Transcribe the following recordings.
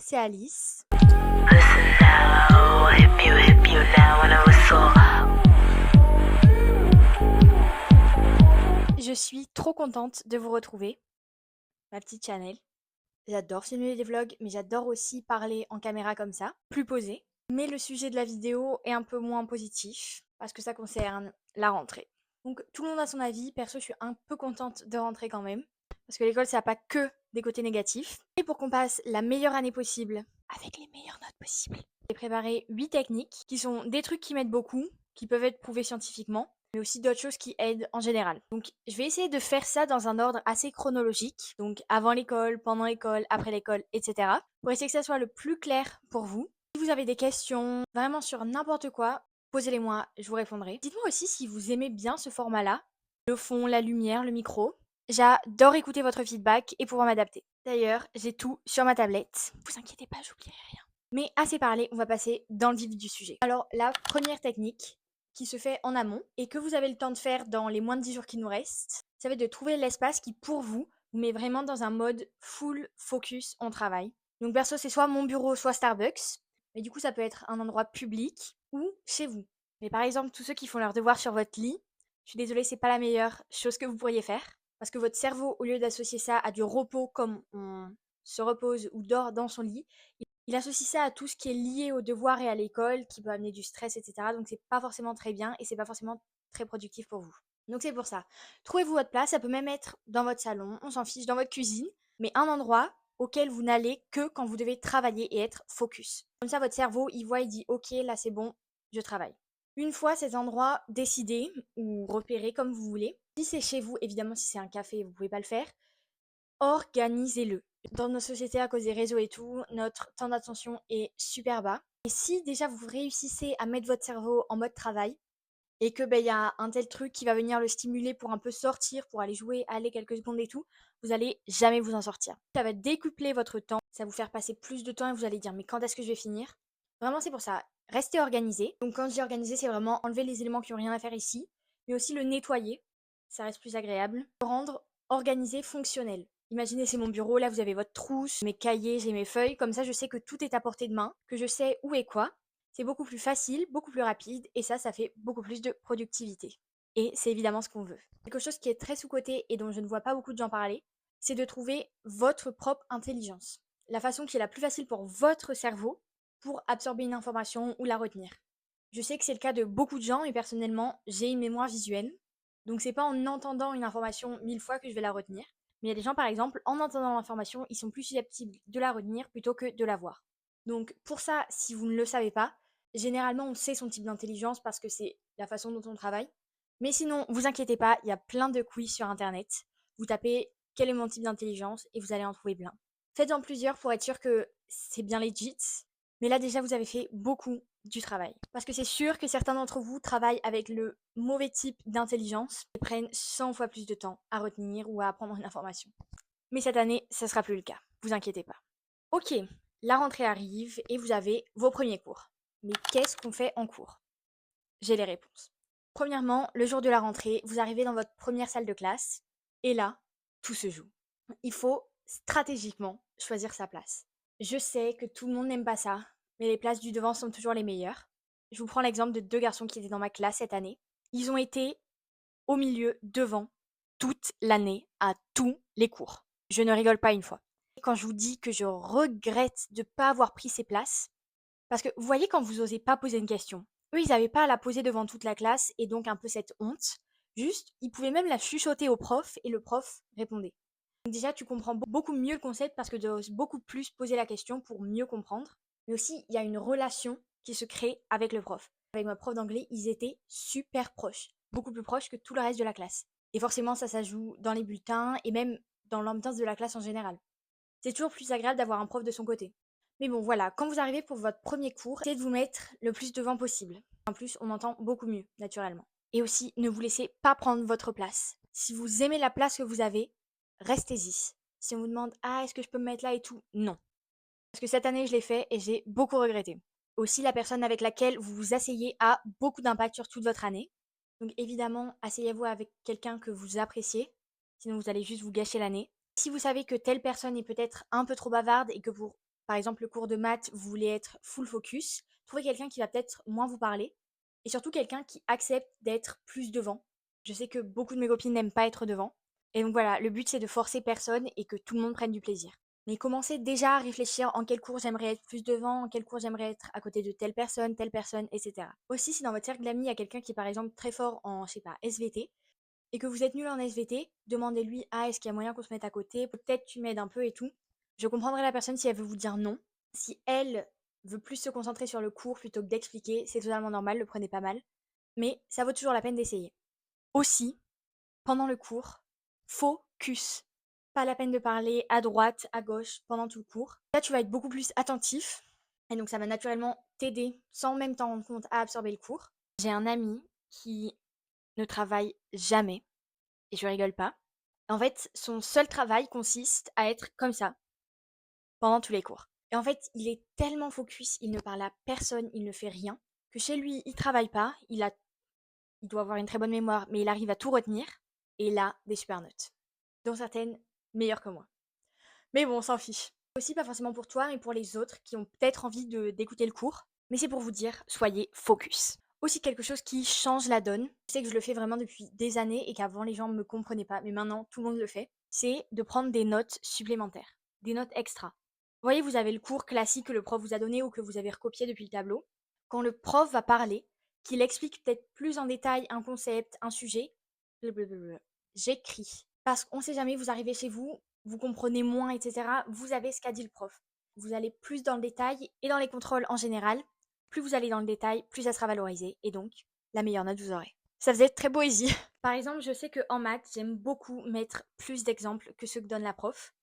c'est Alice. Listen now, hip you now when I whistle. Je suis trop contente de vous retrouver, ma petite Chanel. J'adore filmer des vlogs, mais j'adore aussi parler en caméra comme ça, plus posé. Mais le sujet de la vidéo est un peu moins positif, parce que ça concerne la rentrée. Donc tout le monde a son avis, perso je suis un peu contente de rentrer quand même, parce que l'école ça n'a pas que des côtés négatifs. Et pour qu'on passe la meilleure année possible, avec les meilleures notes possibles, j'ai préparé 8 techniques, qui sont des trucs qui m'aident beaucoup, qui peuvent être prouvés scientifiquement, mais aussi d'autres choses qui aident en général. Donc je vais essayer de faire ça dans un ordre assez chronologique, donc avant l'école, pendant l'école, après l'école, etc. Pour essayer que ça soit le plus clair pour vous. Si vous avez des questions, vraiment sur n'importe quoi, posez-les moi, je vous répondrai. Dites-moi aussi si vous aimez bien ce format-là, le fond, la lumière, le micro. J'adore écouter votre feedback et pouvoir m'adapter. D'ailleurs, j'ai tout sur ma tablette. Vous inquiétez pas, j'oublierai rien. Mais assez parlé, on va passer dans le vif du sujet. Alors, la première technique qui se fait en amont et que vous avez le temps de faire dans les moins de 10 jours qui nous restent, ça va être de trouver l'espace qui, pour vous, vous met vraiment dans un mode full focus en travail. Donc, perso, c'est soit mon bureau, soit Starbucks. Mais du coup, ça peut être un endroit public ou chez vous. Mais par exemple, tous ceux qui font leurs devoirs sur votre lit, je suis désolée, c'est pas la meilleure chose que vous pourriez faire. Parce que votre cerveau, au lieu d'associer ça à du repos comme on se repose ou dort dans son lit, il associe ça à tout ce qui est lié aux devoirs et à l'école, qui peut amener du stress, etc. Donc c'est pas forcément très bien et c'est pas forcément très productif pour vous. Donc c'est pour ça. Trouvez-vous votre place, ça peut même être dans votre salon, on s'en fiche, dans votre cuisine, mais un endroit auquel vous n'allez que quand vous devez travailler et être focus. Comme ça, votre cerveau, il voit, il dit ok, là c'est bon, je travaille. Une fois ces endroits décidés ou repérés comme vous voulez, si c'est chez vous, évidemment si c'est un café, vous pouvez pas le faire, organisez-le. Dans nos sociétés, à cause des réseaux et tout, notre temps d'attention est super bas. Et si déjà vous réussissez à mettre votre cerveau en mode travail, et que y a un tel truc qui va venir le stimuler pour un peu sortir, pour aller jouer, aller quelques secondes et tout, vous allez jamais vous en sortir. Ça va décupler votre temps, ça va vous faire passer plus de temps et vous allez dire mais quand est-ce que je vais finir? Vraiment c'est pour ça, restez organisé. Donc quand je dis organisé, c'est vraiment enlever les éléments qui n'ont rien à faire ici, mais aussi le nettoyer, ça reste plus agréable. Le rendre organisé, fonctionnel. Imaginez c'est mon bureau, là vous avez votre trousse, mes cahiers, j'ai mes feuilles, comme ça je sais que tout est à portée de main, que je sais où est quoi. C'est beaucoup plus facile, beaucoup plus rapide et ça fait beaucoup plus de productivité. Et c'est évidemment ce qu'on veut. Quelque chose qui est très sous-coté et dont je ne vois pas beaucoup de gens parler, c'est de trouver votre propre intelligence. La façon qui est la plus facile pour votre cerveau pour absorber une information ou la retenir. Je sais que c'est le cas de beaucoup de gens et personnellement, j'ai une mémoire visuelle. Donc c'est pas en entendant une information 1000 fois que je vais la retenir. Mais il y a des gens par exemple, en entendant l'information, ils sont plus susceptibles de la retenir plutôt que de la voir. Donc pour ça, si vous ne le savez pas, généralement on sait son type d'intelligence parce que c'est la façon dont on travaille. Mais sinon, vous inquiétez pas, il y a plein de quiz sur internet. Vous tapez quel est mon type d'intelligence et vous allez en trouver plein. Faites-en plusieurs pour être sûr que c'est bien legit. Mais là déjà vous avez fait beaucoup du travail. Parce que c'est sûr que certains d'entre vous travaillent avec le mauvais type d'intelligence et prennent 100 fois plus de temps à retenir ou à apprendre une information. Mais cette année, ça sera plus le cas. Vous inquiétez pas. Ok, la rentrée arrive et vous avez vos premiers cours. Mais qu'est-ce qu'on fait en cours? J'ai les réponses. Premièrement, le jour de la rentrée, vous arrivez dans votre première salle de classe et là, tout se joue. Il faut stratégiquement choisir sa place. Je sais que tout le monde n'aime pas ça, mais les places du devant sont toujours les meilleures. Je vous prends l'exemple de deux garçons qui étaient dans ma classe cette année. Ils ont été au milieu, devant, toute l'année, à tous les cours. Je ne rigole pas une fois. Quand je vous dis que je regrette de ne pas avoir pris ces places, parce que vous voyez quand vous osez pas poser une question, eux ils n'avaient pas à la poser devant toute la classe et donc un peu cette honte. Juste, ils pouvaient même la chuchoter au prof et le prof répondait. Donc déjà, tu comprends beaucoup mieux le concept parce que tu oses beaucoup plus poser la question pour mieux comprendre. Mais aussi, il y a une relation qui se crée avec le prof. Avec ma prof d'anglais, ils étaient super proches. Beaucoup plus proches que tout le reste de la classe. Et forcément, ça joue dans les bulletins et même dans l'ambiance de la classe en général. C'est toujours plus agréable d'avoir un prof de son côté. Mais bon, voilà, quand vous arrivez pour votre premier cours, essayez de vous mettre le plus devant possible. En plus, on entend beaucoup mieux, naturellement. Et aussi, ne vous laissez pas prendre votre place. Si vous aimez la place que vous avez, restez-y. Si on vous demande «Ah, est-ce que je peux me mettre là et tout?» Non. Parce que cette année, je l'ai fait et j'ai beaucoup regretté. Aussi, la personne avec laquelle vous vous asseyez a beaucoup d'impact sur toute votre année. Donc évidemment, asseyez-vous avec quelqu'un que vous appréciez, sinon vous allez juste vous gâcher l'année. Si vous savez que telle personne est peut-être un peu trop bavarde et que pour Par exemple, le cours de maths, vous voulez être full focus, trouvez quelqu'un qui va peut-être moins vous parler et surtout quelqu'un qui accepte d'être plus devant. Je sais que beaucoup de mes copines n'aiment pas être devant. Et donc voilà, le but c'est de forcer personne et que tout le monde prenne du plaisir. Mais commencez déjà à réfléchir en quel cours j'aimerais être plus devant, en quel cours j'aimerais être à côté de telle personne, etc. Aussi, si dans votre cercle d'amis, il y a quelqu'un qui est par exemple très fort en, je sais pas, SVT, et que vous êtes nul en SVT, demandez-lui, ah, est-ce qu'il y a moyen qu'on se mette à côté? Peut-être tu m'aides un peu et tout. Je comprendrai la personne si elle veut vous dire non. Si elle veut plus se concentrer sur le cours plutôt que d'expliquer, c'est totalement normal, le prenez pas mal. Mais ça vaut toujours la peine d'essayer. Aussi, pendant le cours, focus. Pas la peine de parler à droite, à gauche pendant tout le cours. Là, tu vas être beaucoup plus attentif. Et donc, ça va naturellement t'aider, sans même t'en rendre compte, à absorber le cours. J'ai un ami qui ne travaille jamais. Et je rigole pas. En fait, son seul travail consiste à être comme ça pendant tous les cours. Et en fait, il est tellement focus, il ne parle à personne, il ne fait rien, que chez lui, il travaille pas, il doit avoir une très bonne mémoire, mais il arrive à tout retenir, et il a des super notes. Dont certaines meilleures que moi. Mais bon, on s'en fiche. Aussi, pas forcément pour toi, mais pour les autres qui ont peut-être envie d'écouter le cours. Mais c'est pour vous dire, soyez focus. Aussi quelque chose qui change la donne, je sais que je le fais vraiment depuis des années et qu'avant les gens ne me comprenaient pas, mais maintenant tout le monde le fait, c'est de prendre des notes supplémentaires, des notes extra. Vous voyez, vous avez le cours classique que le prof vous a donné ou que vous avez recopié depuis le tableau. Quand le prof va parler, qu'il explique peut-être plus en détail un concept, un sujet, blablabla, j'écris. Parce qu'on sait jamais, vous arrivez chez vous, vous comprenez moins, etc. Vous avez ce qu'a dit le prof. Vous allez plus dans le détail et dans les contrôles en général, plus vous allez dans le détail, plus ça sera valorisé et donc la meilleure note vous aurez. Ça faisait très poésie. Par exemple, je sais qu'en maths, j'aime beaucoup mettre plus d'exemples que ceux que donne la prof.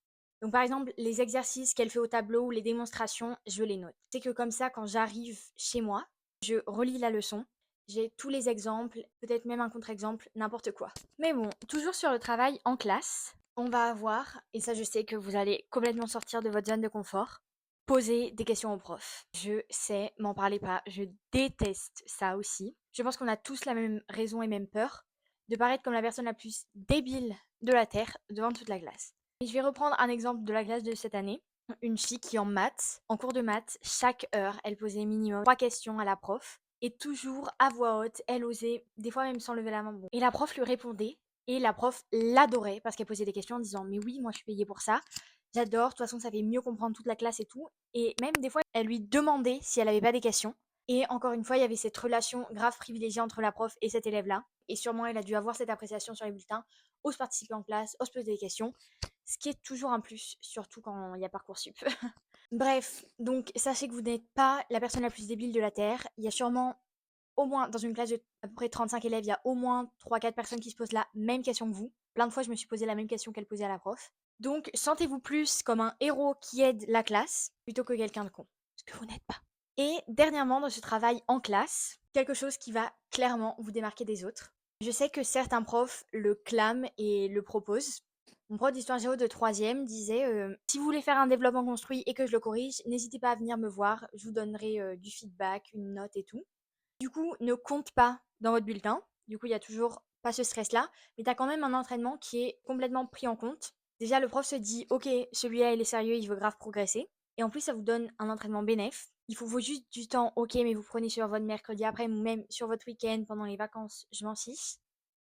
Donc par exemple, les exercices qu'elle fait au tableau ou les démonstrations, je les note. C'est que comme ça, quand j'arrive chez moi, je relis la leçon, j'ai tous les exemples, peut-être même un contre-exemple, n'importe quoi. Mais bon, toujours sur le travail en classe, on va avoir, et ça je sais que vous allez complètement sortir de votre zone de confort, poser des questions au prof. Je sais, m'en parlez pas, je déteste ça aussi. Je pense qu'on a tous la même raison et même peur de paraître comme la personne la plus débile de la Terre devant toute la classe. Et je vais reprendre un exemple de la classe de cette année. Une fille qui en maths, en cours de maths, chaque heure, elle posait minimum 3 questions à la prof. Et toujours à voix haute, elle osait, des fois même sans lever la main. Bon. Et la prof lui répondait. Et la prof l'adorait parce qu'elle posait des questions en disant mais oui, moi je suis payée pour ça. J'adore, de toute façon ça fait mieux comprendre toute la classe et tout. Et même des fois, elle lui demandait si elle avait pas des questions. Et encore une fois, il y avait cette relation grave privilégiée entre la prof et cet élève-là. Et sûrement, elle a dû avoir cette appréciation sur les bulletins, ose participer en classe, ose poser des questions. Ce qui est toujours un plus, surtout quand il y a Parcoursup. Bref, donc sachez que vous n'êtes pas la personne la plus débile de la Terre. Il y a sûrement, au moins, dans une classe de à peu près 35 élèves, il y a au moins 3-4 personnes qui se posent la même question que vous. Plein de fois, je me suis posé la même question qu'elle posait à la prof. Donc, sentez-vous plus comme un héros qui aide la classe, plutôt que quelqu'un de con. Ce que vous n'êtes pas. Et dernièrement, dans ce travail en classe, quelque chose qui va clairement vous démarquer des autres. Je sais que certains profs le clament et le proposent. Mon prof d'histoire géo de 3e disait si vous voulez faire un développement construit et que je le corrige, n'hésitez pas à venir me voir, je vous donnerai du feedback, une note et tout. Du coup, ne compte pas dans votre bulletin. Du coup, il y a toujours pas ce stress-là, mais tu as quand même un entraînement qui est complètement pris en compte. Déjà, le prof se dit ok, celui-là il est sérieux, il veut grave progresser. Et en plus, ça vous donne un entraînement bénéf. Il faut juste du temps, ok, mais vous prenez sur votre mercredi après, ou même sur votre week-end, pendant les vacances, je m'en fiche.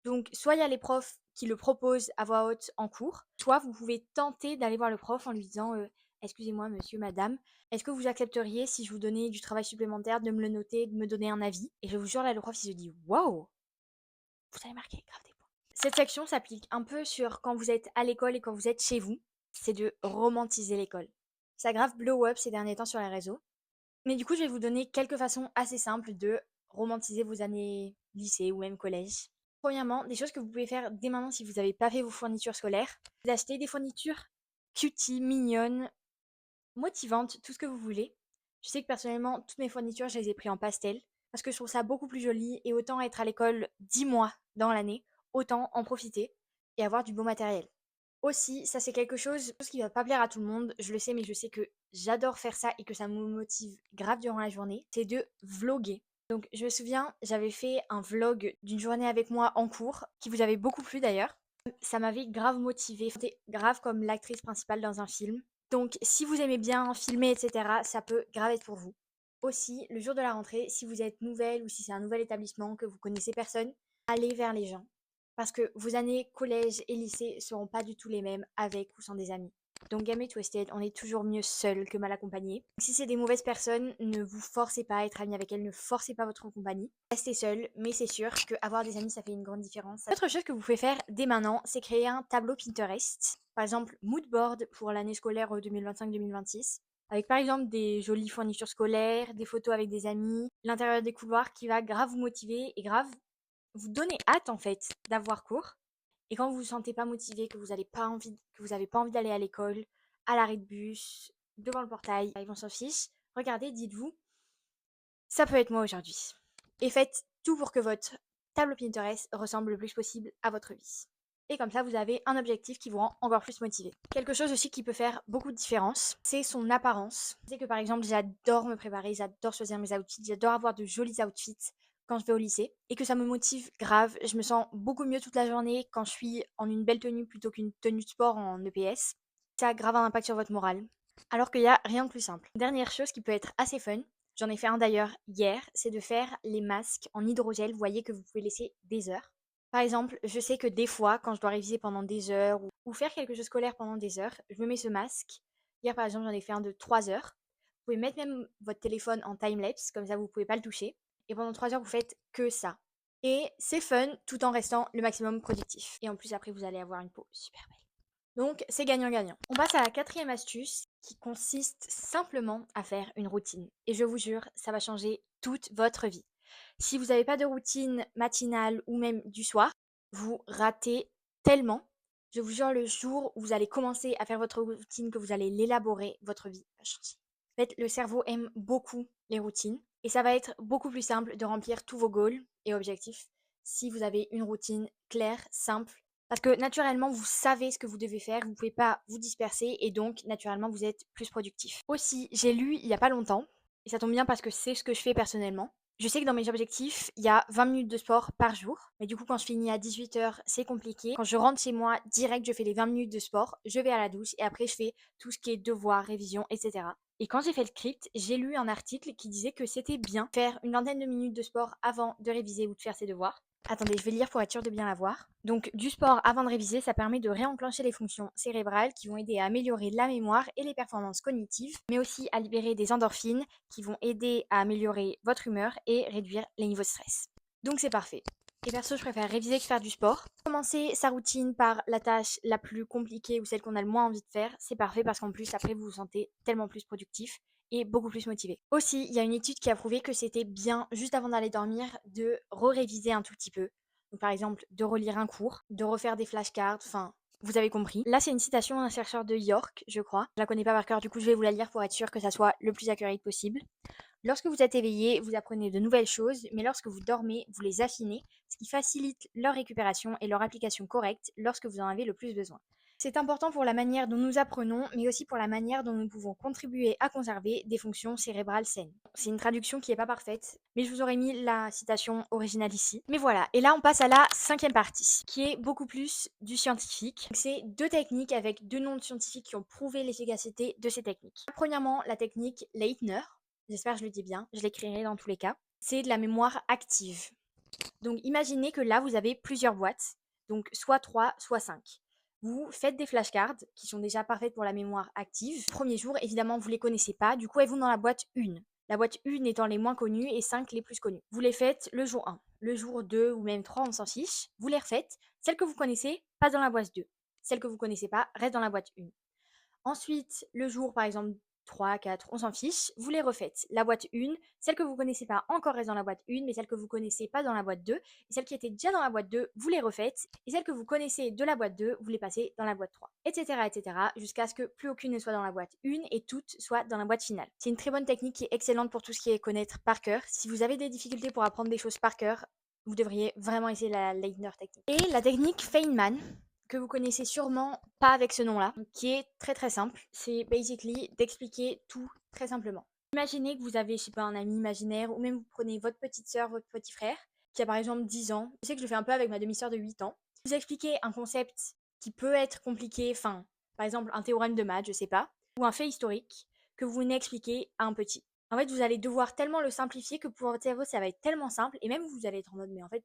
Donc, soit il y a les profs qui le proposent à voix haute en cours, soit vous pouvez tenter d'aller voir le prof en lui disant excusez-moi, monsieur, madame, est-ce que vous accepteriez si je vous donnais du travail supplémentaire, de me le noter, de me donner un avis? Et je vous jure, là, le prof, il se dit waouh, vous avez marqué grave des points. Cette section s'applique un peu sur quand vous êtes à l'école et quand vous êtes chez vous. C'est de romantiser l'école. Ça a grave blow up ces derniers temps sur les réseaux. Mais du coup, je vais vous donner quelques façons assez simples de romantiser vos années lycée ou même collège. Premièrement, des choses que vous pouvez faire dès maintenant si vous n'avez pas fait vos fournitures scolaires. Vous achetez des fournitures cutie, mignonnes, motivantes, tout ce que vous voulez. Je sais que personnellement, toutes mes fournitures, je les ai pris en pastel parce que je trouve ça beaucoup plus joli et autant être à l'école 10 mois dans l'année, autant en profiter et avoir du beau matériel. Aussi, ça c'est quelque chose qui va pas plaire à tout le monde, je le sais, mais je sais que j'adore faire ça et que ça me motive grave durant la journée, c'est de vloguer. Donc je me souviens, j'avais fait un vlog d'une journée avec moi en cours, qui vous avait beaucoup plu d'ailleurs. Ça m'avait grave motivée, c'était grave comme l'actrice principale dans un film. Donc si vous aimez bien filmer, etc., ça peut grave être pour vous. Aussi, le jour de la rentrée, si vous êtes nouvelle ou si c'est un nouvel établissement que vous connaissez personne, allez vers les gens. Parce que vos années collège et lycée seront pas du tout les mêmes avec ou sans des amis. Donc Game Twisted, on est toujours mieux seul que mal accompagné. Si c'est des mauvaises personnes, ne vous forcez pas à être ami avec elles, ne forcez pas votre compagnie. Restez seul, mais c'est sûr qu'avoir des amis, ça fait une grande différence. Autre chose que vous pouvez faire dès maintenant, c'est créer un tableau Pinterest. Par exemple, moodboard pour l'année scolaire 2025-2026. Avec par exemple des jolies fournitures scolaires, des photos avec des amis, l'intérieur des couloirs qui va grave vous motiver et grave vous donner hâte en fait d'avoir cours. Et quand vous vous sentez pas motivé, que vous avez pas envie d'aller à l'école, à l'arrêt de bus, devant le portail, ils vont s'en fiche. Regardez, dites-vous, ça peut être moi aujourd'hui. Et faites tout pour que votre tableau Pinterest ressemble le plus possible à votre vie. Et comme ça, vous avez un objectif qui vous rend encore plus motivé. Quelque chose aussi qui peut faire beaucoup de différence, c'est son apparence. Je sais que par exemple, j'adore me préparer, j'adore choisir mes outfits, j'adore avoir de jolis outfits quand je vais au lycée et que ça me motive grave. Je me sens beaucoup mieux toute la journée quand je suis en une belle tenue plutôt qu'une tenue de sport en EPS. Ça a grave un impact sur votre morale. Alors qu'il n'y a rien de plus simple. Dernière chose qui peut être assez fun, j'en ai fait un d'ailleurs hier, c'est de faire les masques en hydrogel. Vous voyez que vous pouvez laisser des heures. Par exemple, je sais que des fois, quand je dois réviser pendant des heures ou faire quelque chose scolaire pendant des heures, je me mets ce masque. Hier, par exemple, j'en ai fait un de 3 heures. Vous pouvez mettre même votre téléphone en time-lapse, comme ça vous ne pouvez pas le toucher. Et pendant 3 heures, vous faites que ça. Et c'est fun tout en restant le maximum productif. Et en plus, après, vous allez avoir une peau super belle. Donc, c'est gagnant-gagnant. On passe à la quatrième astuce qui consiste simplement à faire une routine. Et je vous jure, ça va changer toute votre vie. Si vous n'avez pas de routine matinale ou même du soir, vous ratez tellement. Je vous jure, le jour où vous allez commencer à faire votre routine, que vous allez l'élaborer, votre vie va changer. En fait, le cerveau aime beaucoup les routines et ça va être beaucoup plus simple de remplir tous vos goals et objectifs si vous avez une routine claire, simple. Parce que naturellement, vous savez ce que vous devez faire, vous ne pouvez pas vous disperser et donc naturellement, vous êtes plus productif. Aussi, j'ai lu il n'y a pas longtemps, et ça tombe bien parce que c'est ce que je fais personnellement. Je sais que dans mes objectifs, il y a 20 minutes de sport par jour. Mais du coup, quand je finis à 18h, c'est compliqué. Quand je rentre chez moi, direct, je fais les 20 minutes de sport, je vais à la douche et après, je fais tout ce qui est devoirs, révision, etc. Et quand j'ai fait le script, j'ai lu un article qui disait que c'était bien faire une vingtaine de minutes de sport avant de réviser ou de faire ses devoirs. Attendez, je vais lire pour être sûr de bien la voir. Donc, du sport avant de réviser, ça permet de réenclencher les fonctions cérébrales qui vont aider à améliorer la mémoire et les performances cognitives, mais aussi à libérer des endorphines qui vont aider à améliorer votre humeur et réduire les niveaux de stress. Donc, c'est parfait. Et perso, je préfère réviser que faire du sport. Commencer sa routine par la tâche la plus compliquée ou celle qu'on a le moins envie de faire, c'est parfait parce qu'en plus, après, vous vous sentez tellement plus productif et beaucoup plus motivé. Aussi, il y a une étude qui a prouvé que c'était bien, juste avant d'aller dormir, de réviser un tout petit peu. Donc, par exemple, de relire un cours, de refaire des flashcards, enfin, vous avez compris. Là, c'est une citation d'un chercheur de York, je crois. Je la connais pas par cœur, du coup, je vais vous la lire pour être sûr que ça soit le plus accurate possible. Lorsque vous êtes éveillé, vous apprenez de nouvelles choses, mais lorsque vous dormez, vous les affinez, ce qui facilite leur récupération et leur application correcte lorsque vous en avez le plus besoin. C'est important pour la manière dont nous apprenons, mais aussi pour la manière dont nous pouvons contribuer à conserver des fonctions cérébrales saines. C'est une traduction qui n'est pas parfaite, mais je vous aurais mis la citation originale ici. Mais voilà, et là on passe à la cinquième partie, qui est beaucoup plus du scientifique. C'est 2 techniques avec 2 noms de scientifiques qui ont prouvé l'efficacité de ces techniques. Premièrement, la technique Leitner. J'espère que je le dis bien, je l'écrirai dans tous les cas. C'est de la mémoire active. Donc imaginez que là, vous avez plusieurs boîtes, donc soit 3, soit 5. Vous faites des flashcards qui sont déjà parfaites pour la mémoire active. Premier jour, évidemment, vous ne les connaissez pas, du coup, elles vont dans la boîte 1. La boîte 1 étant les moins connues et 5 les plus connues. Vous les faites le jour 1. Le jour 2 ou même 3, on s'en fiche. Vous les refaites. Celles que vous connaissez, passe dans la boîte 2. Celles que vous ne connaissez pas, reste dans la boîte 1. Ensuite, le jour, par exemple, 3, 4, on s'en fiche, vous les refaites. La boîte 1, celle que vous connaissez pas encore reste dans la boîte 1, mais celle que vous connaissez pas dans la boîte 2. Et celles qui étaient déjà dans la boîte 2, vous les refaites. Et celles que vous connaissez de la boîte 2, vous les passez dans la boîte 3. Etc. etc. jusqu'à ce que plus aucune ne soit dans la boîte 1 et toutes soient dans la boîte finale. C'est une très bonne technique qui est excellente pour tout ce qui est connaître par cœur. Si vous avez des difficultés pour apprendre des choses par cœur, vous devriez vraiment essayer la Leitner technique. Et la technique Feynman, que vous connaissez sûrement pas avec ce nom-là, qui est très très simple. C'est basically d'expliquer tout très simplement. Imaginez que vous avez, je sais pas, un ami imaginaire, ou même vous prenez votre petite sœur, votre petit frère, qui a par exemple 10 ans. Je sais que je le fais un peu avec ma demi-sœur de 8 ans. Vous expliquez un concept qui peut être compliqué, enfin, par exemple un théorème de maths, je sais pas. ou un fait historique que vous venez expliquer à un petit. En fait, vous allez devoir tellement le simplifier que pour votre cerveau, ça va être tellement simple et même vous allez être en mode, mais en fait,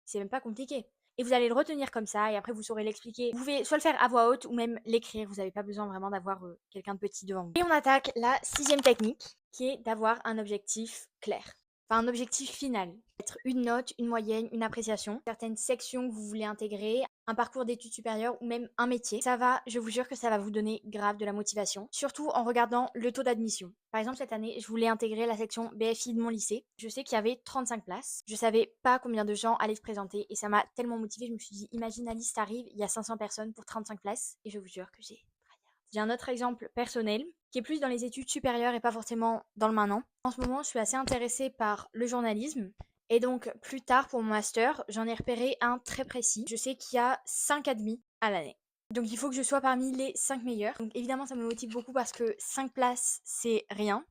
c'est même pas compliqué. Et vous allez le retenir comme ça et après vous saurez l'expliquer. Vous pouvez soit le faire à voix haute ou même l'écrire. Vous n'avez pas besoin vraiment d'avoir quelqu'un de petit devant vous. Et on attaque la 6e technique qui est d'avoir un objectif clair. Enfin, un objectif final. Être une note, une moyenne, une appréciation, certaines sections que vous voulez intégrer, un parcours d'études supérieures ou même un métier. Ça va, je vous jure que ça va vous donner grave de la motivation, surtout en regardant le taux d'admission. Par exemple, cette année, je voulais intégrer la section BFI de mon lycée. Je sais qu'il y avait 35 places. Je savais pas combien de gens allaient se présenter et ça m'a tellement motivée. Je me suis dit, imagine la liste arrive, il y a 500 personnes pour 35 places et je vous jure que j'ai un autre exemple personnel qui est plus dans les études supérieures et pas forcément dans le maintenant. En ce moment, je suis assez intéressée par le journalisme. Et donc, plus tard, pour mon master, j'en ai repéré un très précis. Je sais qu'il y a 5 admis à l'année. Donc, il faut que je sois parmi les 5 meilleurs. Donc, évidemment, ça me motive beaucoup parce que 5 places, c'est rien.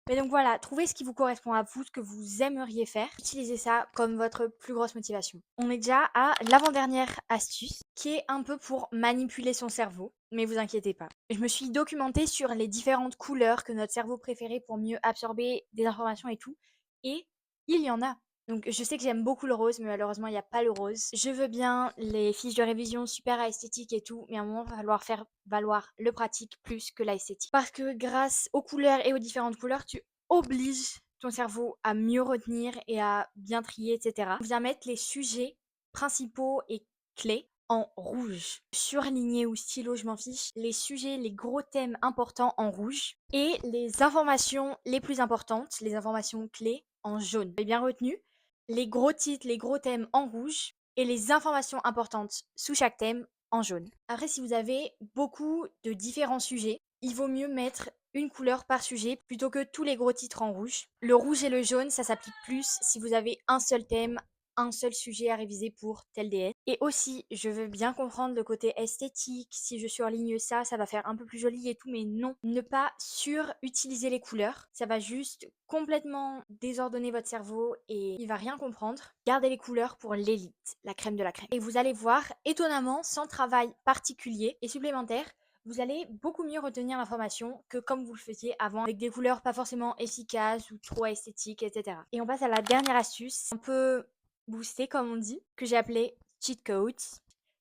Mais donc voilà, trouvez ce qui vous correspond à vous, ce que vous aimeriez faire. Utilisez ça comme votre plus grosse motivation. On est déjà à l'avant-dernière astuce, qui est un peu pour manipuler son cerveau. Mais vous inquiétez pas. Je me suis documentée sur les différentes couleurs que notre cerveau préférait pour mieux absorber des informations et tout. Et il y en a. Donc je sais que j'aime beaucoup le rose, mais malheureusement il n'y a pas le rose. Je veux bien les fiches de révision super esthétiques et tout, mais à un moment il va falloir faire valoir le pratique plus que l'esthétique. Parce que grâce aux couleurs et aux différentes couleurs, tu obliges ton cerveau à mieux retenir et à bien trier, etc. On vient mettre les sujets principaux et clés en rouge. Surligné ou stylo, je m'en fiche. Les sujets, les gros thèmes importants en rouge. Et les informations les plus importantes, les informations clés en jaune. Vous avez bien retenu les gros titres, les gros thèmes en rouge et les informations importantes sous chaque thème en jaune. Après, si vous avez beaucoup de différents sujets, il vaut mieux mettre une couleur par sujet plutôt que tous les gros titres en rouge. Le rouge et le jaune, ça s'applique plus si vous avez un seul thème, un seul sujet à réviser pour tel DS. Et aussi, je veux bien comprendre le côté esthétique. Si je surligne ça, ça va faire un peu plus joli et tout, mais non. Ne pas surutiliser les couleurs. Ça va juste complètement désordonner votre cerveau et il va rien comprendre. Gardez les couleurs pour l'élite, la crème de la crème. Et vous allez voir, étonnamment, sans travail particulier et supplémentaire, vous allez beaucoup mieux retenir l'information que comme vous le faisiez avant, avec des couleurs pas forcément efficaces ou trop esthétiques, etc. Et on passe à la dernière astuce, un peu boostée comme on dit, que j'ai appelée cheat codes.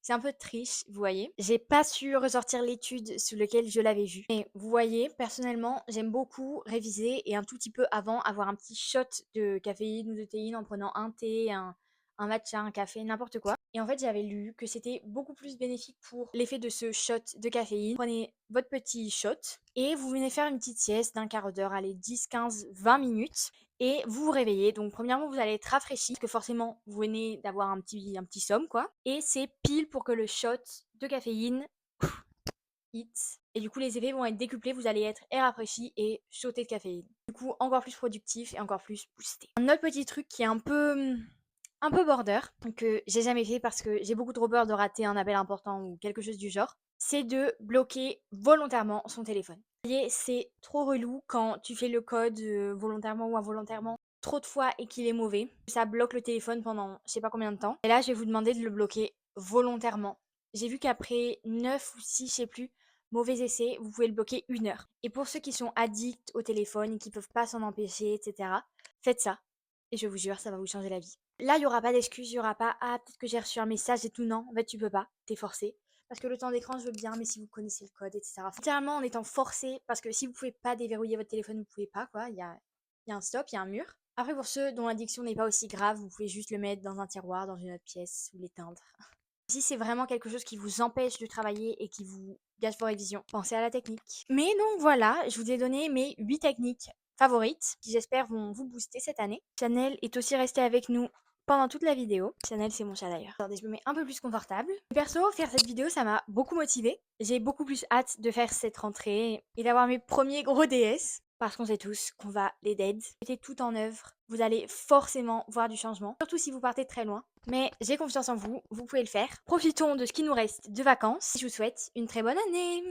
C'est un peu de triche, vous voyez. J'ai pas su ressortir l'étude sous laquelle je l'avais vue. Mais vous voyez, personnellement, j'aime beaucoup réviser et un tout petit peu avant avoir un petit shot de caféine ou de théine en prenant un thé, un matcha, un café, n'importe quoi. Et en fait, j'avais lu que c'était beaucoup plus bénéfique pour l'effet de ce shot de caféine. Prenez votre petit shot et vous venez faire une petite sieste d'un quart d'heure, allez, 10, 15, 20 minutes. Et vous vous réveillez. Donc, premièrement, vous allez être rafraîchi, parce que forcément, vous venez d'avoir un petit somme, quoi. Et c'est pile pour que le shot de caféine hit. Et du coup, les effets vont être décuplés. Vous allez être rafraîchi et shoté de caféine. Du coup, encore plus productif et encore plus boosté. Un autre petit truc qui est un peu border, que j'ai jamais fait parce que j'ai beaucoup trop peur de rater un appel important ou quelque chose du genre, c'est de bloquer volontairement son téléphone. Vous voyez, c'est trop relou quand tu fais le code volontairement ou involontairement trop de fois et qu'il est mauvais. Ça bloque le téléphone pendant je sais pas combien de temps. Et là, je vais vous demander de le bloquer volontairement. J'ai vu qu'après 9 ou 6, je sais plus, mauvais essais, vous pouvez le bloquer 1 heure. Et pour ceux qui sont addicts au téléphone et qui peuvent pas s'en empêcher, etc., faites ça. Et je vous jure, ça va vous changer la vie. Là, il n'y aura pas d'excuses, il n'y aura pas «Ah, peut-être que j'ai reçu un message et tout». Non, en fait, tu peux pas, t'es forcé. Parce que le temps d'écran, je veux bien, mais si vous connaissez le code, etc. Littéralement, en étant forcé, parce que si vous pouvez pas déverrouiller votre téléphone, vous pouvez pas, quoi. Il y a un stop, il y a un mur. Après, pour ceux dont l'addiction n'est pas aussi grave, vous pouvez juste le mettre dans un tiroir, dans une autre pièce, ou l'éteindre. Si c'est vraiment quelque chose qui vous empêche de travailler et qui vous gâche vos révisions, pensez à la technique. Mais donc voilà, je vous ai donné mes 8 techniques favorites qui j'espère vont vous booster cette année. Chanel est aussi resté avec nous pendant toute la vidéo. Chanel, c'est mon chat d'ailleurs. Attendez, je me mets un peu plus confortable. Perso, faire cette vidéo, ça m'a beaucoup motivée. J'ai beaucoup plus hâte de faire cette rentrée et d'avoir mes premiers gros DS. Parce qu'on sait tous qu'on va les dead. Mettez tout en œuvre. Vous allez forcément voir du changement. Surtout si vous partez très loin. Mais j'ai confiance en vous. Vous pouvez le faire. Profitons de ce qui nous reste de vacances. Je vous souhaite une très bonne année.